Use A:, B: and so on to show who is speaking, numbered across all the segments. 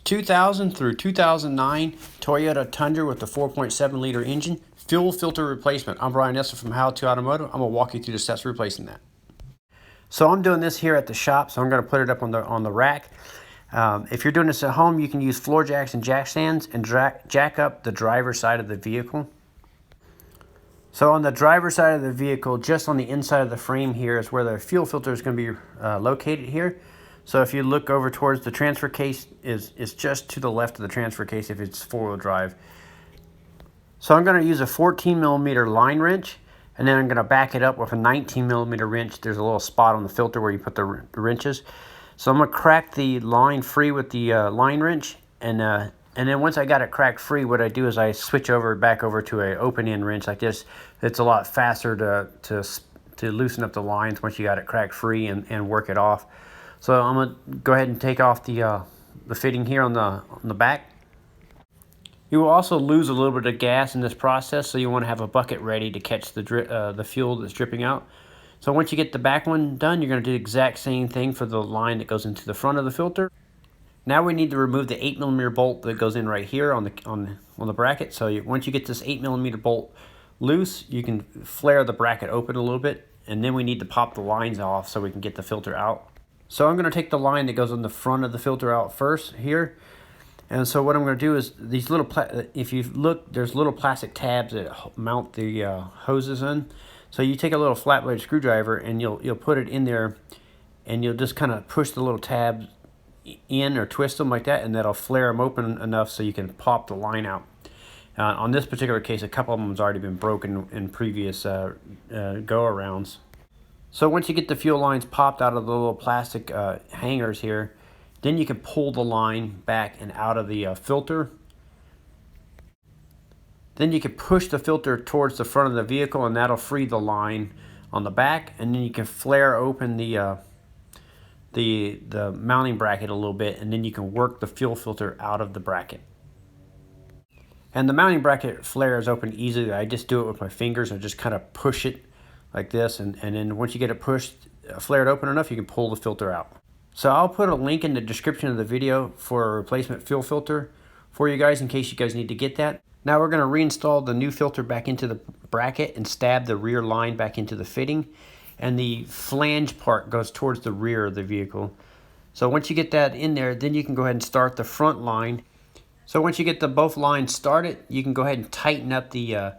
A: 2000 through 2009 Toyota Tundra with the 4.7 liter engine, fuel filter replacement. I'm Brian Nessler from How to Automotive. I'm going to walk you through the steps of replacing that. So I'm doing this here at the shop, so I'm going to put it up on the rack. If you're doing this at home, you can use floor jacks and jack stands and jack up the driver's side of the vehicle. So on the driver's side of the vehicle, just on the inside of the frame here is where the fuel filter is going to be located here. So if you look over towards the transfer case, is just to the left of the transfer case if it's four-wheel drive. So I'm going to use a 14mm line wrench, and then I'm going to back it up with a 19mm wrench. There's a little spot on the filter where you put the wrenches. So I'm going to crack the line free with the line wrench, and then once I got it cracked free, what I do is I switch back over to an open-end wrench like this. It's a lot faster to loosen up the lines once you got it cracked free and work it off. So I'm going to go ahead and take off the fitting here on the back. You will also lose a little bit of gas in this process, so you want to have a bucket ready to catch the fuel that's dripping out. So once you get the back one done, you're going to do the exact same thing for the line that goes into the front of the filter. Now we need to remove the 8mm bolt that goes in right here on the bracket. So once you get this 8mm bolt loose, you can flare the bracket open a little bit, and then we need to pop the lines off so we can get the filter out. So I'm going to take the line that goes on the front of the filter out first here. And so what I'm going to do is these little, if you look, there's little plastic tabs that mount the hoses in. So you take a little flat blade screwdriver and you'll put it in there, and you'll just kind of push the little tabs in or twist them like that, and that'll flare them open enough so you can pop the line out. On this particular case, a couple of them has already been broken in previous go-arounds. So once you get the fuel lines popped out of the little plastic hangers here, then you can pull the line back and out of the filter. Then you can push the filter towards the front of the vehicle, and that'll free the line on the back, and then you can flare open the mounting bracket a little bit, and then you can work the fuel filter out of the bracket. And the mounting bracket flares open easily. I just do it with my fingers. I just kind of push it like this, and then once you get it pushed, flared open enough, you can pull the filter out. So I'll put a link in the description of the video for a replacement fuel filter for you guys in case you guys need to get that. Now we're going to reinstall the new filter back into the bracket and stab the rear line back into the fitting. And the flange part goes towards the rear of the vehicle. So once you get that in there, then you can go ahead and start the front line. So once you get both lines started, you can go ahead and tighten up the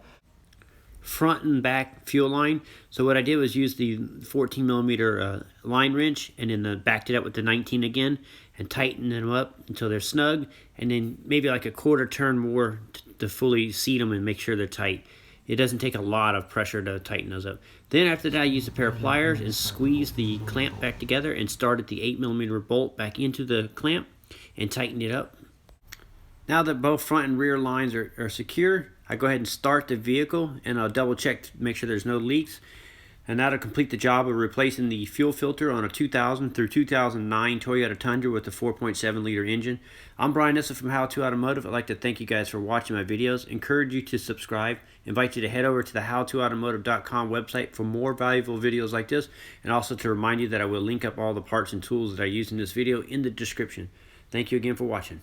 A: front and back fuel line. So what I did was use the 14mm line wrench, and then backed it up with the 19 again, and tightened them up until they're snug, and then maybe like a quarter turn more to fully seat them and make sure they're tight. It doesn't take a lot of pressure to tighten those up. Then after that, I used a pair of pliers and squeezed the clamp back together and started the 8mm bolt back into the clamp and tightened it up. Now that both front and rear lines are secure, I go ahead and start the vehicle, and I'll double check to make sure there's no leaks. And that'll complete the job of replacing the fuel filter on a 2000 through 2009 Toyota Tundra with the 4.7 liter engine. I'm Brian Nessler from How to Automotive. I'd like to thank you guys for watching my videos. Encourage you to subscribe. Invite you to head over to the howtoautomotive.com website for more valuable videos like this, and also to remind you that I will link up all the parts and tools that I used in this video in the description. Thank you again for watching.